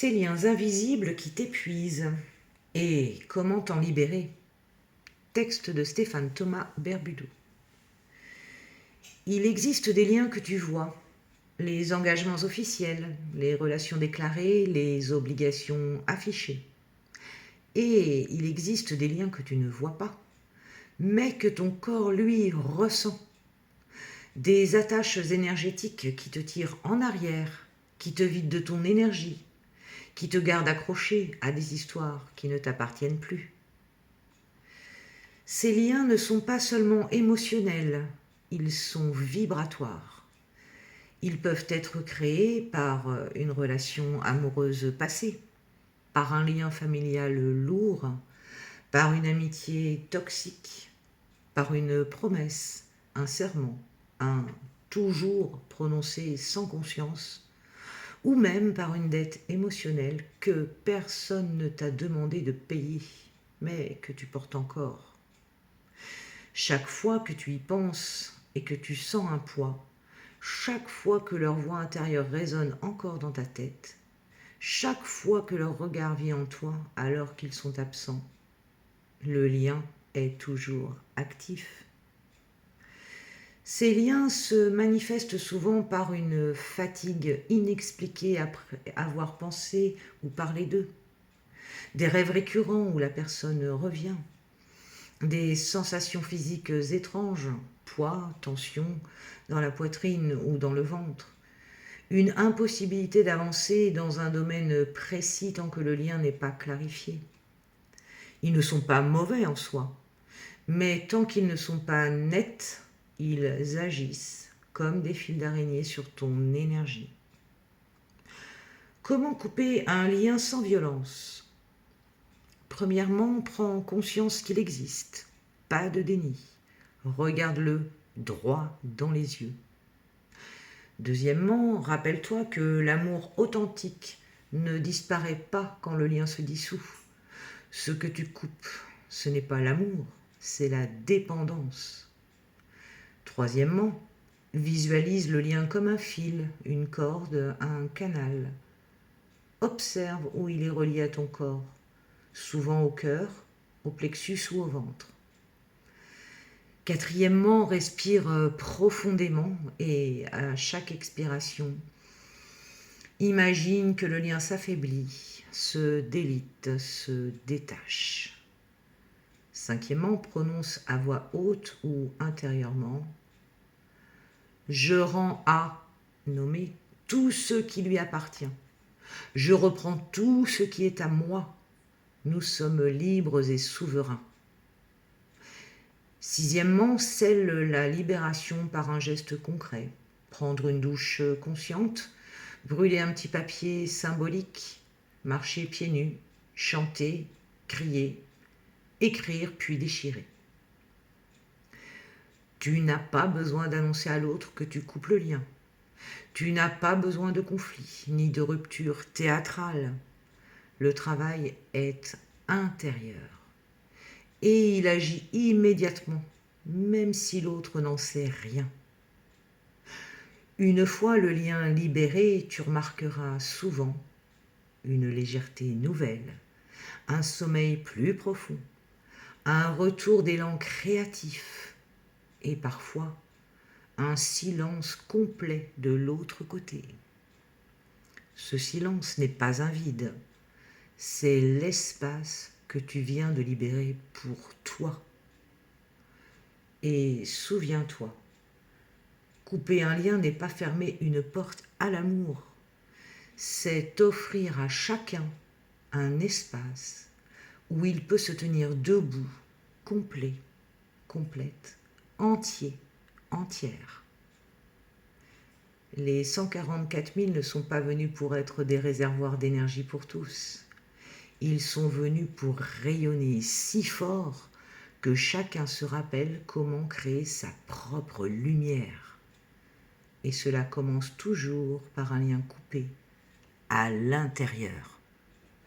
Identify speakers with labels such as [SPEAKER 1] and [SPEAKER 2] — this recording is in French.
[SPEAKER 1] Ces liens invisibles qui t'épuisent. Et comment t'en libérer? Texte de Stéphane Thomas Berbudot. Il existe des liens que tu vois, les engagements officiels, les relations déclarées, les obligations affichées. Et il existe des liens que tu ne vois pas, mais que ton corps, lui, ressent. Des attaches énergétiques qui te tirent en arrière, qui te vident de ton énergie, qui te gardent accroché à des histoires qui ne t'appartiennent plus. Ces liens ne sont pas seulement émotionnels, ils sont vibratoires. Ils peuvent être créés par une relation amoureuse passée, par un lien familial lourd, par une amitié toxique, par une promesse, un serment, un toujours prononcé sans conscience, ou même par une dette émotionnelle que personne ne t'a demandé de payer, mais que tu portes encore. Chaque fois que tu y penses et que tu sens un poids, chaque fois que leur voix intérieure résonne encore dans ta tête, chaque fois que leur regard vit en toi alors qu'ils sont absents, le lien est toujours actif. Ces liens se manifestent souvent par une fatigue inexpliquée après avoir pensé ou parlé d'eux, des rêves récurrents où la personne revient, des sensations physiques étranges, poids, tension dans la poitrine ou dans le ventre, une impossibilité d'avancer dans un domaine précis tant que le lien n'est pas clarifié. Ils ne sont pas mauvais en soi, mais tant qu'ils ne sont pas nets, ils agissent comme des fils d'araignée sur ton énergie. Comment couper un lien sans violence? Premièrement, prends conscience qu'il existe. Pas de déni. Regarde-le droit dans les yeux. Deuxièmement, rappelle-toi que l'amour authentique ne disparaît pas quand le lien se dissout. Ce que tu coupes, ce n'est pas l'amour, c'est la dépendance. Troisièmement, visualise le lien comme un fil, une corde, un canal. Observe où il est relié à ton corps, souvent au cœur, au plexus ou au ventre. Quatrièmement, respire profondément et à chaque expiration, imagine que le lien s'affaiblit, se délite, se détache. Cinquièmement, prononce à voix haute ou intérieurement « Je rends à » nommer tout ce qui lui appartient. Je reprends tout ce qui est à moi. Nous sommes libres et souverains. Sixièmement, scelle la libération par un geste concret. Prendre une douche consciente, brûler un petit papier symbolique, marcher pieds nus, chanter, crier, écrire puis déchirer. Tu n'as pas besoin d'annoncer à l'autre que tu coupes le lien. Tu n'as pas besoin de conflit ni de rupture théâtrale. Le travail est intérieur. Et il agit immédiatement, même si l'autre n'en sait rien. Une fois le lien libéré, tu remarqueras souvent une légèreté nouvelle, un sommeil plus profond, un retour d'élan créatif et parfois un silence complet de l'autre côté. Ce silence n'est pas un vide, c'est l'espace que tu viens de libérer pour toi. Et souviens-toi, couper un lien n'est pas fermer une porte à l'amour, c'est offrir à chacun un espace où il peut se tenir debout, complet, complète, entier, entière. Les 144 000 ne sont pas venus pour être des réservoirs d'énergie pour tous. Ils sont venus pour rayonner si fort que chacun se rappelle comment créer sa propre lumière. Et cela commence toujours par un lien coupé à l'intérieur.